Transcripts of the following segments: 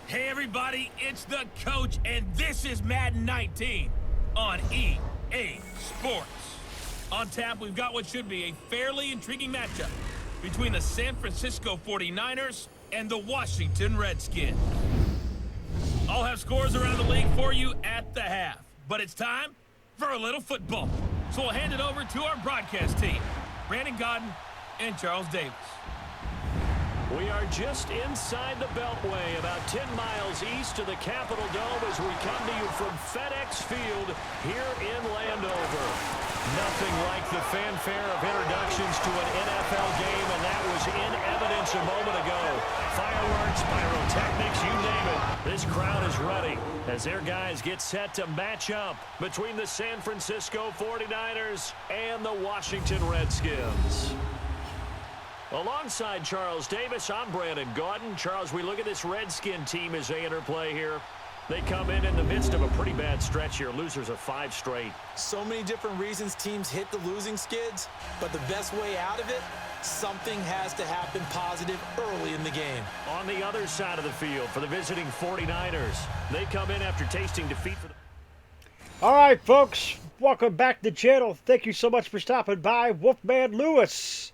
Hey everybody, it's the coach, and this is Madden 19 on EA Sports. On tap, we've got what should be a fairly intriguing matchup between the San Francisco 49ers and the Washington Redskins. I'll have scores around the league for you at the half, but it's time for a little football. So we'll hand it over to our broadcast team, Brandon Godden and Charles Davis. We are just inside the Beltway, about 10 miles east of the Capitol Dome as we come to you from FedEx Field here in Landover. Nothing like the fanfare of introductions to an NFL game, and that was in evidence a moment ago. Fireworks, pyrotechnics, you name it. This crowd is ready as their guys get set to match up between the San Francisco 49ers and the Washington Redskins. Alongside Charles Davis, I'm Brandon Godden. Charles, we look at this Redskin team as they interplay here. They come in the midst of a pretty bad stretch here. Losers of 5 straight. So many different reasons teams hit the losing skids, but the best way out of it, something has to happen positive early in the game. On the other side of the field for the visiting 49ers, they come in after tasting defeat for the... All right, folks, welcome back to the channel. Thank you so much for stopping by. Wolfman Lewis.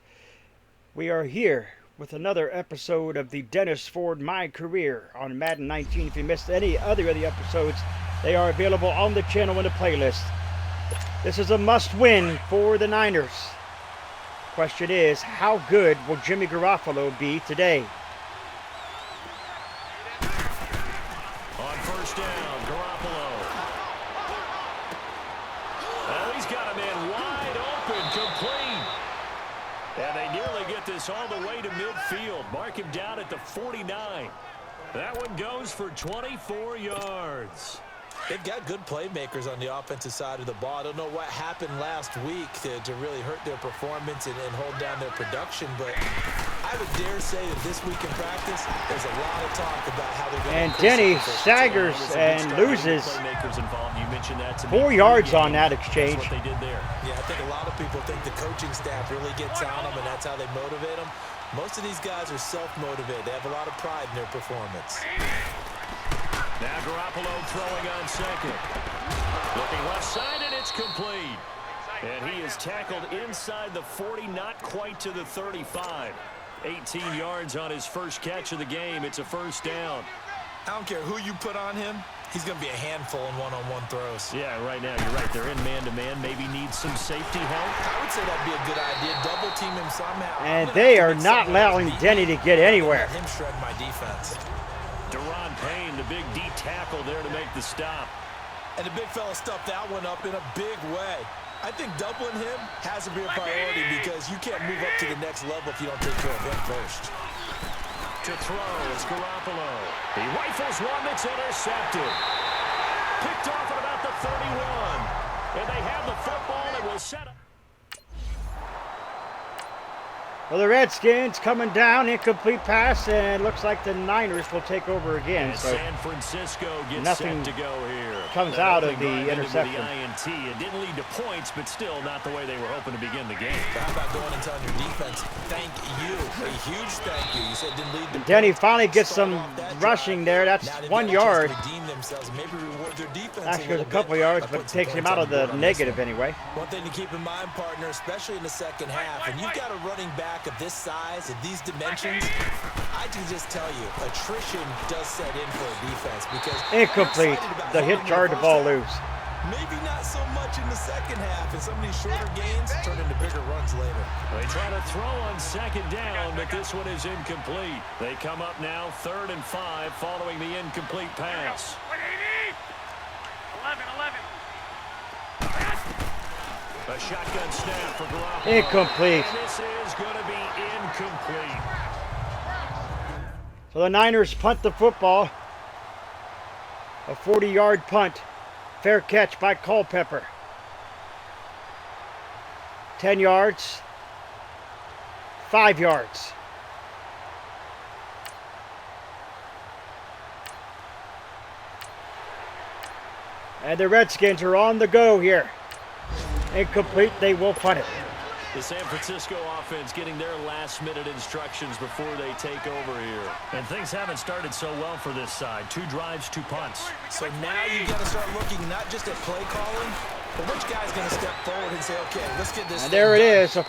We are here with another episode of the Dennis Ford My Career on Madden 19. If you missed any other of the episodes, they are available on the channel in the playlist. This is a must-win for the Niners. Question is, how good will Jimmy Garoppolo be today? On first down, Garoppolo. Well, he's got a man wide open, complete. And they nearly get this all the way to midfield. Mark him down at the 49. That one goes for 24 yards. They've got good playmakers on the offensive side of the ball. I don't know what happened last week to really hurt their performance and hold down their production, but I would dare say that this week in practice, there's a lot of talk about how they're going to... And Denny staggers and loses 4 yards on that exchange. That's what they did there. Yeah, I think a lot of people think the coaching staff really gets on them, and that's how they motivate them. Most of these guys are self-motivated. They have a lot of pride in their performance. Now Garoppolo throwing on second. Looking left side, and it's complete. And he is tackled inside the 40, not quite to the 35. 18 yards on his first catch of the game. It's a first down. I don't care who you put on him. He's going to be a handful in one-on-one throws. Yeah, right now, you're right. They're in man-to-man. Maybe needs some safety help. I would say that'd be a good idea. Double team him somehow. And they are not allowing Denny to get anywhere. Let him shred my defense. Deron Payne, the big D tackle there to make the stop. And the big fella stuffed that one up in a big way. I think doubling him has to be a priority because you can't move up to the next level if you don't take care of him first. To throw, it's Garoppolo. He rifles one that's intercepted. Picked off at about the 31. And they have the football and will set up. Well, the Redskins coming down, incomplete pass, and it looks like the Niners will take over again. And so San Francisco gets nothing set to go here. comes out of the interception. The INT. It didn't lead to points, but still not the way they were hoping to begin the game. How about going and telling your defense, thank you, a huge thank you. You said it didn't lead to points. Denny finally gets some rushing there. That's 1 yard. Redeem themselves, maybe reward their defense. Actually, a couple yards, but it takes him out of the negative anyway. One thing to keep in mind, partner, especially in the second half, and you've got a running back of this size, of these dimensions, I can just tell you, attrition does set in for a defense because incomplete. The hit jarred the ball loose. Maybe not so much in the second half, and some of these shorter gains turn into bigger runs later. They try to throw on second down, but this one is incomplete. They come up now 3rd and 5 following the incomplete pass. 11. A shotgun snap for Garoppolo. Incomplete. And this is going to be incomplete. So the Niners punt the football. A 40-yard punt. Fair catch by Culpepper. 10 yards. 5 yards. And the Redskins are on the go here. Incomplete, they will punt it. The San Francisco offense getting their last-minute instructions before they take over here. And things haven't started so well for this side. 2 drives, 2 punts. So now you got to start looking not just at play calling, but which guy's going to step forward and say, okay, let's get this. And there it is. So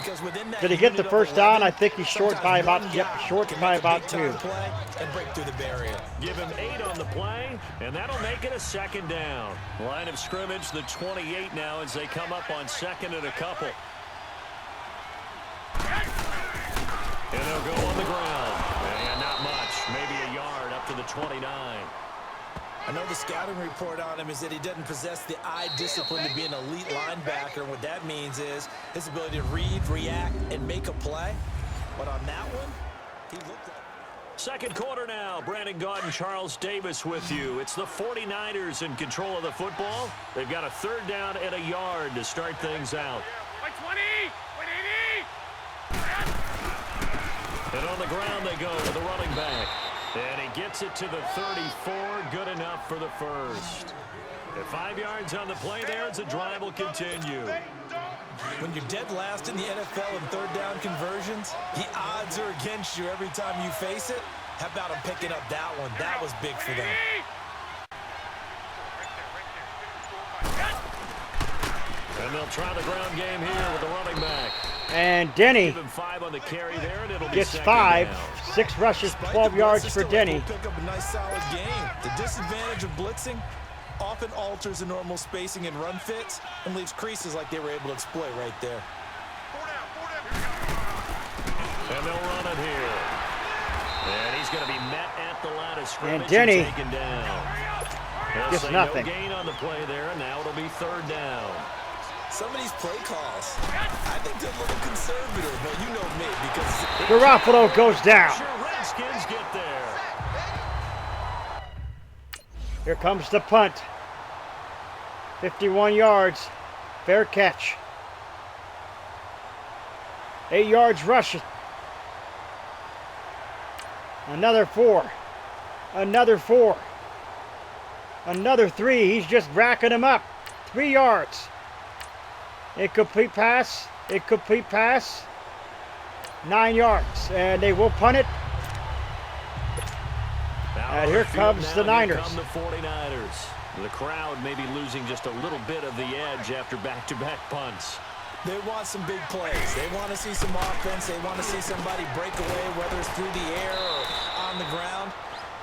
did he get the unit of first down? 11, I think he's short by about, short can by make a about big-time 2. play and break through the barrier. Give him 8 on the play, and that'll make it a 2nd down. Line of scrimmage, the 28 now as they come up on 2nd and a couple. And they'll go on the ground. And not much, maybe a yard up to the 29. I know the scouting report on him is that he doesn't possess the eye discipline to be an elite linebacker. And what that means is his ability to read, react, and make a play. But on that one, he looked like... Second quarter now. Brandon Gaudin, Charles Davis with you. It's the 49ers in control of the football. They've got a 3rd down and a yard to start things out. And on the ground they go with the running back. And he gets it to the 34. Good enough for the first. At 5 yards on the play there, the drive will continue. When you're dead last in the NFL in 3rd down conversions, the odds are against you every time you face it. How about him picking up that one? That was big for them. And they'll try the ground game here with the running back. And Denny Give him 5 on the carry there, and it'll be gets 2nd 5. down. 6 rushes, Despite 12 the yards blitzes, for still Denny. able to pick up a nice solid game. The disadvantage of blitzing often alters the normal spacing and run fits and leaves creases like they were able to exploit right there. And they'll run it here. And he's going to be met at the line of scrimmage And Denny taken down. They'll gets say nothing. No gain on the play there, and now it'll be 3rd down. Some of these play calls, I think they're a little conservative, but you know me, because... Garoppolo goes down. Sure, Redskins get there. Here comes the punt. 51 yards. Fair catch. 8 yards rushing. Another 4. Another 4. Another 3. He's just racking them up. 3 yards. Incomplete pass. Incomplete pass. 9 yards. And they will punt it. And here comes the Niners. Here come the 49ers. The crowd may be losing just a little bit of the edge after back-to-back punts. They want some big plays. They want to see some offense. They want to see somebody break away, whether it's through the air or on the ground.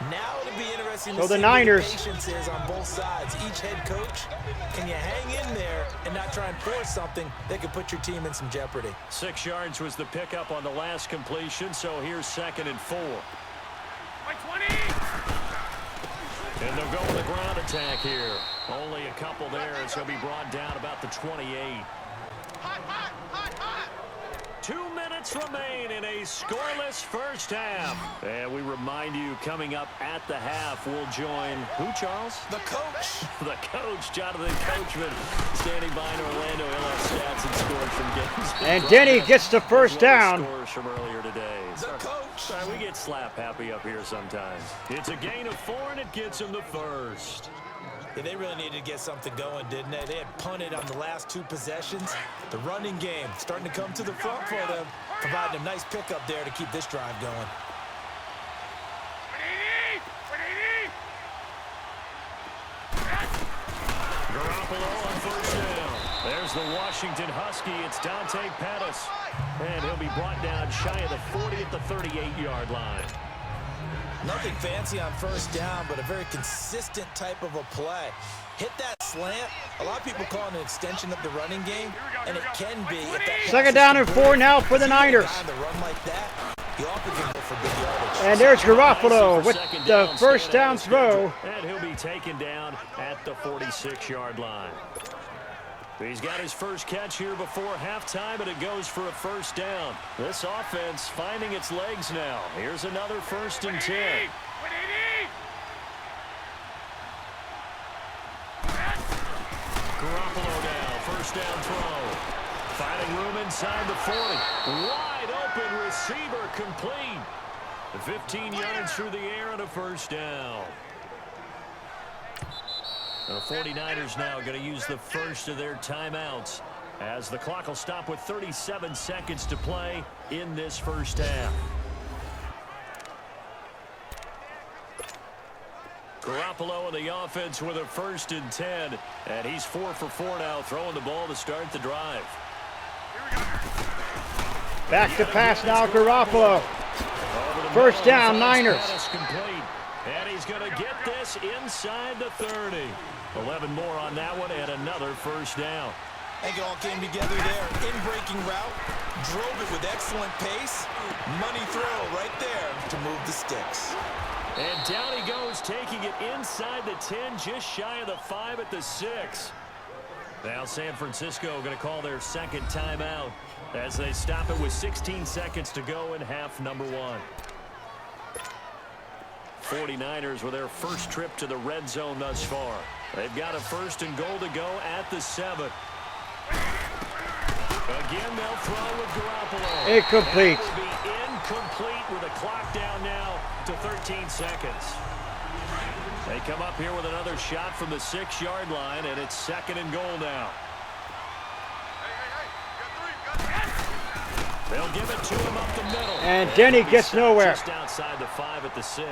Now it'll be interesting to So the see Niners, what the patience is on both sides. Each head coach, can you hang in there and not try and force something that could put your team in some jeopardy? 6 yards was the pickup on the last completion, so here's 2nd and 4. And they'll go with a ground attack here. Only a couple there, as he'll be brought down about the 28. 2 minutes remain in a scoreless first half. And we remind you, coming up at the half, we'll join who, Charles? The coach. The coach, Jonathan Coachman, standing by in Orlando. He'll have stats and scores from games. and Denny gets the first down. Scores from earlier today. The coach. Sorry, we get slap happy up here sometimes. It's a gain of 4, and it gets him the first. Yeah, they really needed to get something going, didn't they? They had punted on the last 2 possessions. The running game starting to come to the front for them, providing a nice pickup there to keep this drive going. Garoppolo on first down. There's the Washington Husky. It's Dante Pettis. And he'll be brought down shy of the 40 at the 38-yard line. Nothing fancy on first down, but a very consistent type of a play. Hit that slant. A lot of people call it an extension of the running game, and it can be. If that 2nd down and 4 now for the Niners. To run like that, you often can go for big yardage. And there's Garoppolo with the first down throw. And he'll be taken down at the 46-yard line. He's got his first catch here before halftime, and it goes for a first down. This offense finding its legs now. Here's another 1st and 10. Garoppolo now, first down throw. Finding room inside the 40. Wide open receiver complete. 15 yards through the air and a first down. The 49ers now going to use the first of their timeouts. as the clock will stop with 37 seconds to play in this first half. Garoppolo in the offense with a 1st and 10, and he's 4 for 4 now, throwing the ball to start the drive. Back to pass now, Garoppolo. First down, Niners. And he's going to get this inside the 30. 11 more on that one and another first down. I think it all came together there. In-breaking route, drove it with excellent pace. Money throw right there to move the sticks. And down he goes, taking it inside the 10, just shy of the 5 at the 6. Now San Francisco going to call their second timeout as they stop it with 16 seconds to go in half number 1. 49ers with their first trip to the red zone thus far. They've got a 1st and goal to go at the 7. Again, they'll throw with Garoppolo. Incomplete. That will be incomplete with a clock down now to 13 seconds. They come up here with another shot from the 6-yard line, and it's 2nd and goal now. They'll give it to him up the middle. And Denny gets nowhere. Just outside the 5 at the 6.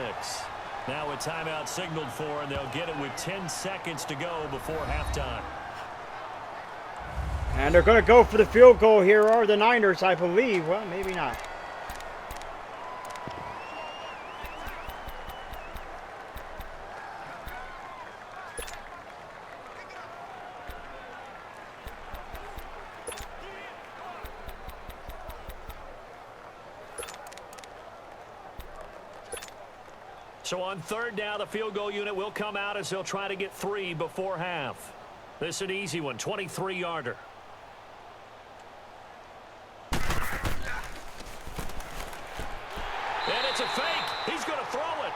Now a timeout signaled for, and they'll get it with 10 seconds to go before halftime. And they're going to go for the field goal here, are the Niners, I believe. Well, maybe not. So on 3rd down, the field goal unit will come out as they'll try to get 3 before half. This is an easy one, 23-yarder. And it's a fake. He's going to throw it.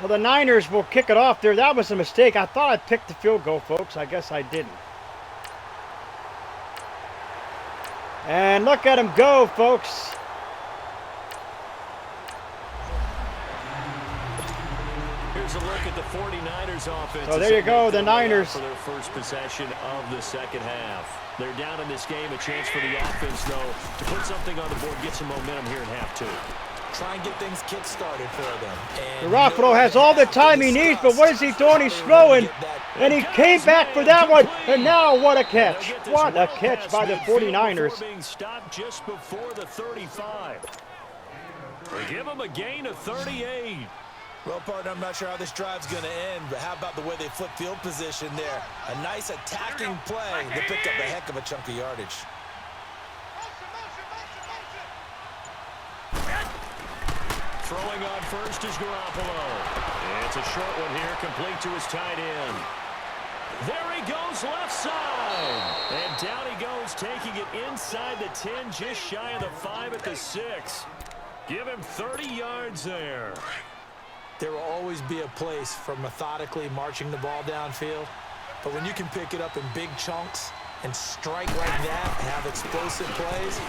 Well, the Niners will kick it off there. That was a mistake. I thought I picked the field goal, folks. I guess I didn't. And look at him go, folks. Here's a look at the 49ers offense. So there you go, the Niners. For their first possession of the second half. They're down in this game. A chance for the offense, though, to put something on the board, get some momentum here in half 2. Try and get things kick-started for them. Garoppolo has all the time he needs, but what is he doing? He's throwing, and he came back for that one, and now what a catch. What a catch by the 49ers. Being stopped just before the 35. They give him a gain of 38. Well, partner, I'm not sure how this drive's going to end, but how about the way they flip field position there? A nice attacking play. They picked up a heck of a chunk of yardage. Throwing on first is Garoppolo. It's a short one here, complete to his tight end. There he goes, left side. And down he goes, taking it inside the 10, just shy of the 5 at the 6. Give him 30 yards there. There will always be a place for methodically marching the ball downfield. But when you can pick it up in big chunks and strike like that and have explosive plays,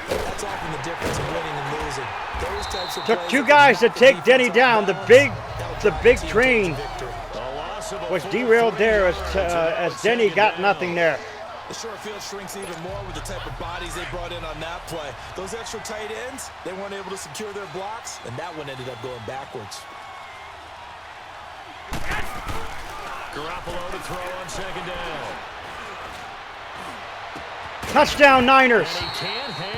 that's often the difference in winning and losing. Those types of Took plays 2 guys to take Denny down. The big train was derailed there as Denny got nothing there. The short field shrinks even more with the type of bodies they brought in on that play. Those extra tight ends, they weren't able to secure their blocks, and that one ended up going backwards. Garoppolo to throw on 2nd down. Touchdown, Niners.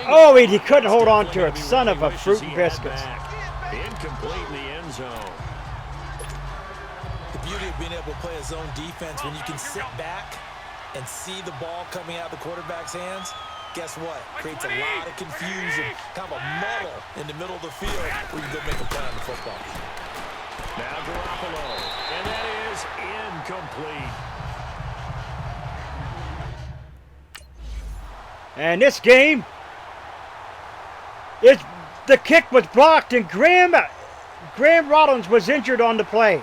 Oh, he couldn't hold on to it. Son of a fruit and biscuits. Incomplete in the end zone. The beauty of being able to play a zone defense when you can sit back and see the ball coming out of the quarterback's hands, guess what? Creates a lot of confusion, kind of a muddle in the middle of the field where you can go make a play on the football. Now Garoppolo, and that is incomplete. And this game, the kick was blocked, and Graham Rollins was injured on the play.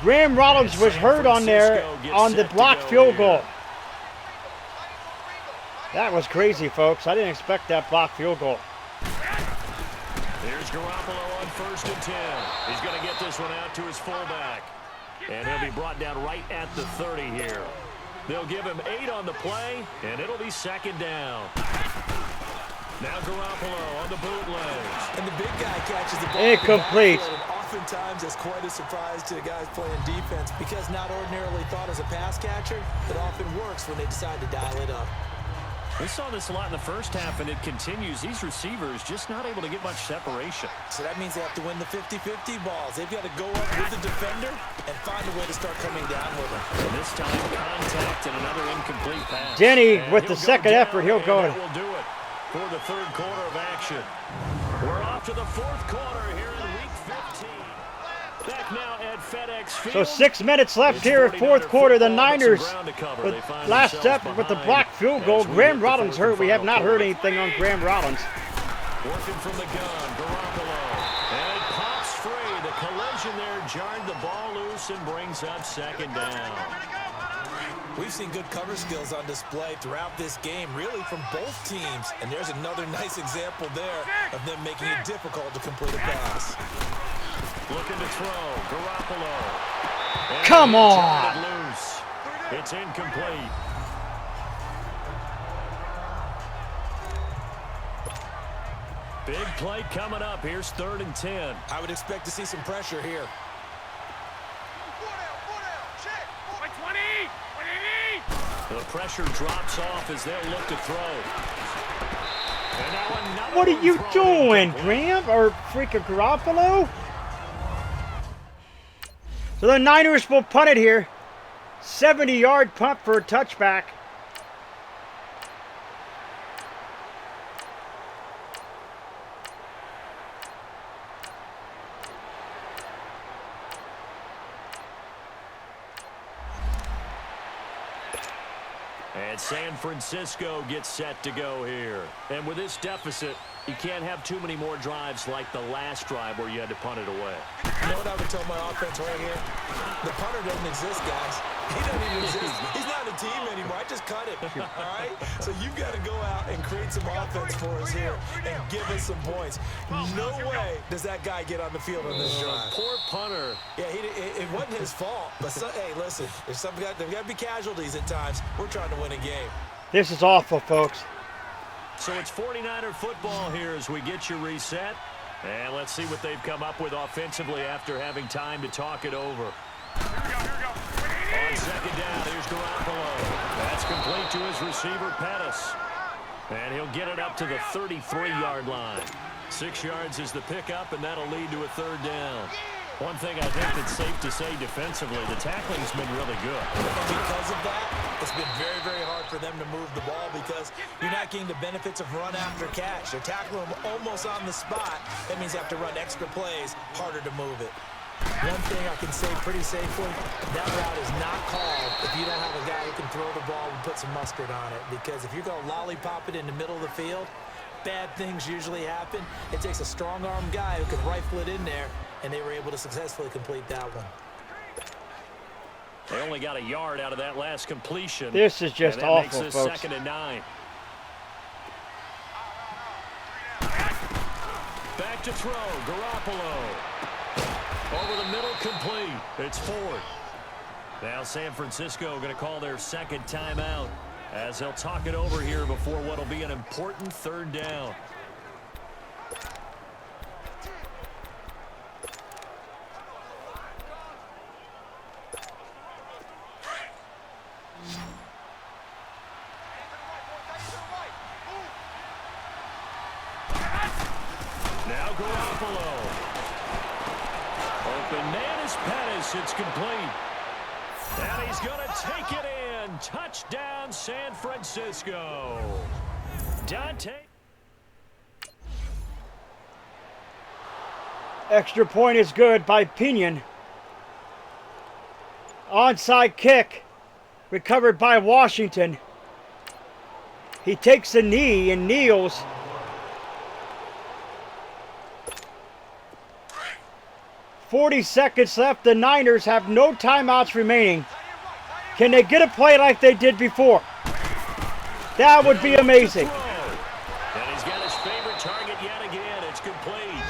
Graham Rollins was hurt on there on the blocked field goal. That was crazy, folks. I didn't expect that blocked field goal. Here's Garoppolo on 1st and 10. He's going to get this one out to his fullback. And he'll be brought down right at the 30 here. They'll give him 8 on the play, and it'll be 2nd down. Now Garoppolo on the bootlegs. And the big guy catches the ball. Incomplete. Oftentimes it's quite a surprise to the guys playing defense because not ordinarily thought as a pass catcher, it often works when they decide to dial it up. We saw this a lot in the first half, and it continues. These receivers just not able to get much separation. So that means they have to win the 50-50 balls. They've got to go up with the defender and find a way to start coming down with them. And this time, contact and another incomplete pass. Denny, and with the second effort, he'll go. That will do it for the 3rd quarter of action. We're off to the 4th quarter here in Week 15. Back now at FedEx Field. So 6 minutes left here at 4th quarter. The Niners, with last effort with the blocked field goal. Graham Rollins hurt. We have not heard anything on Graham Rollins. Working from the gun, Garoppolo. And it pops free. The collision there jarred the ball loose and brings up 2nd down. We've seen good cover skills on display throughout this game, really from both teams. And there's another nice example there of them making it difficult to complete a pass. Looking to throw, Garoppolo. And Come on! It loose. It's incomplete. Big play coming up. Here's 3rd and 10. I would expect to see some pressure here. The pressure drops off as they'll look to throw. And now another What are you one doing, incomplete. Graham? Or freaking Garoppolo? So the Niners will punt it here. 70-yard punt for a touchback. And San Francisco gets set to go here. And with this deficit, you can't have too many more drives like the last drive where you had to punt it away. You know what I would tell my offense right here? The punter doesn't exist, guys. He doesn't even exist. He's not a team anymore. I just cut him, all right? So you've got to go out and create some offense for us here and give us some points. No way does that guy get on the field on this drive. Poor punter. Yeah, it wasn't his fault. But, hey, listen, there's got to be casualties at times. We're trying to win a game. This is awful, folks. So it's 49er football here as we get you reset. And let's see what they've come up with offensively after having time to talk it over. On 2nd down, here's Garoppolo. That's complete to his receiver, Pettis. And he'll get it up to the 33-yard line. 6 yards is the pickup, and that'll lead to a 3rd down. One thing I think that's safe to say defensively, the tackling's been really good. And because of that, it's been very, very hard for them to move the ball because you're not getting the benefits of run after catch. They're tackling them almost on the spot. That means they have to run extra plays, harder to move it. One thing I can say pretty safely, that route is not called if you don't have a guy who can throw the ball and put some mustard on it. Because if you're going to lollipop it in the middle of the field, bad things usually happen. It takes a strong-arm guy who can rifle it in there, and they were able to successfully complete that one. They only got a yard out of that last completion. This is just and that awful, makes this folks. 2nd and 9. Back to throw, Garoppolo. Over the middle, complete. It's 4th. Now San Francisco going to call their 2nd timeout as they'll talk it over here before what will be an important 3rd down. Now Garoppolo. Open man is Pettis. It's complete. And he's going to take it in. Touchdown, San Francisco. Dante. Extra point is good by Pinion. Onside kick. Recovered by Washington. He takes a knee and kneels. .40 seconds left. The Niners have no timeouts remaining. Can they get a play like they did before? That would be amazing. And he's got his favorite target yet again. It's complete.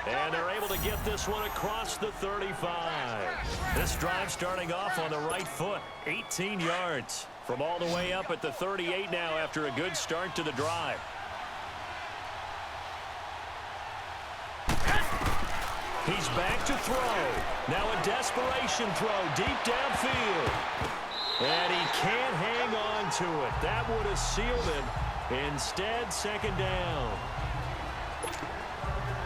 And they're able to get this one across the 35. This drive starting off on the right foot. 18 yards from all the way up at the 38 now after a good start to the drive. He's back to throw. Now a desperation throw deep downfield. And he can't hang on to it. That would have sealed him. Instead, second down.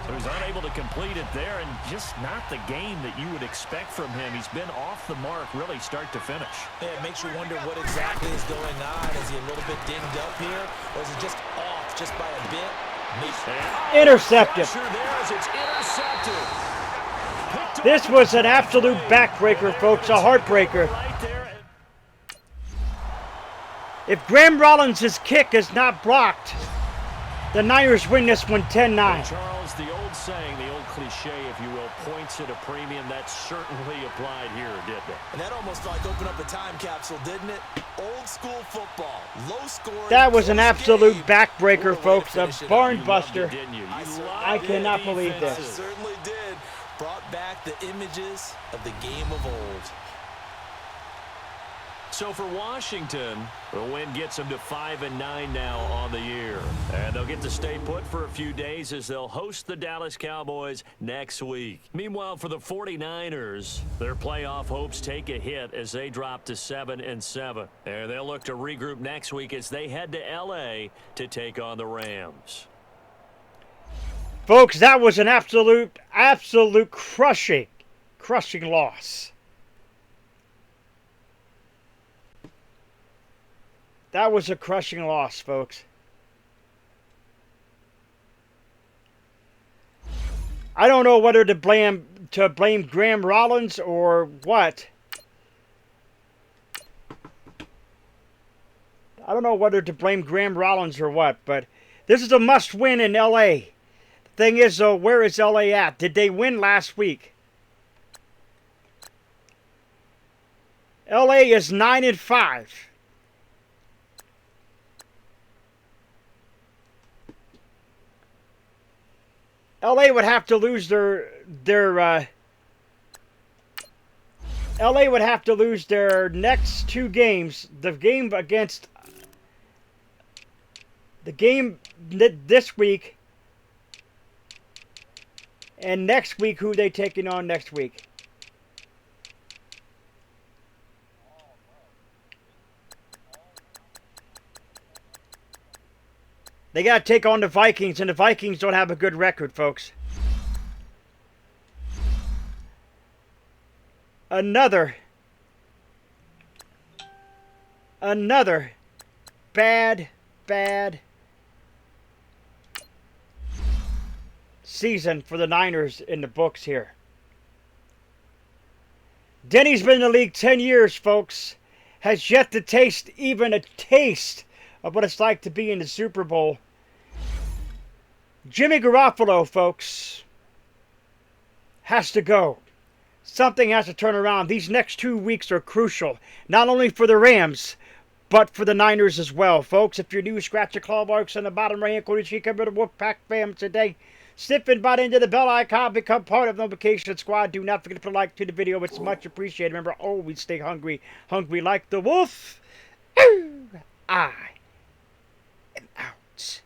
So he's unable to complete it there, and just not the game that you would expect from him. He's been off the mark really start to finish. Yeah, it makes you wonder what exactly is going on. Is he a little bit dinged up here, or is it just off just by a bit? Intercepted. There as it's intercepted. This was an absolute backbreaker, folks, a heartbreaker. If Graham Rollins' kick is not blocked, the Niners win this one 10-9. Charles, the old saying, the old cliche, if you will, points at a premium, that certainly applied here, didn't it? And that almost like opened up a time capsule, didn't it? Old school football, low scoring. That was an absolute backbreaker, folks, a barn buster. I cannot believe I this. certainly did. Brought back the images of the game of old. So for Washington, the win gets them to 5-9 now on the year. And they'll get to stay put for a few days as they'll host the Dallas Cowboys next week. Meanwhile, for the 49ers, their playoff hopes take a hit as they drop to 7-7. And they'll look to regroup next week as they head to L.A. to take on the Rams. Folks, that was an absolute crushing loss. That was a crushing loss, folks. I don't know whether to blame Graham Rollins or what. I don't know whether to blame Graham Rollins or what, but this is a must-win in L.A. The thing is, though, where is L.A. at? Did they win last week? L.A. is 9-5. LA would have to lose their LA would have to lose their next two games. The game this week and next week. Who they taking on next week? They got to take on the Vikings, and the Vikings don't have a good record, folks. Another bad season for the Niners in the books here. Denny's been in the league 10 years, folks. Has yet to taste even a taste of what it's like to be in the Super Bowl. Jimmy Garoppolo, folks, has to go. Something has to turn around. These next 2 weeks are crucial, not only for the Rams, but for the Niners as well. Folks, if you're new, scratch the claw marks on the bottom right hand corner. You come to the Wolfpack fam today. Sniff and bite into the bell icon. Become part of the notification squad. Do not forget to put a like to the video. It's much appreciated. Remember, always stay hungry. Hungry like the wolf. I am out.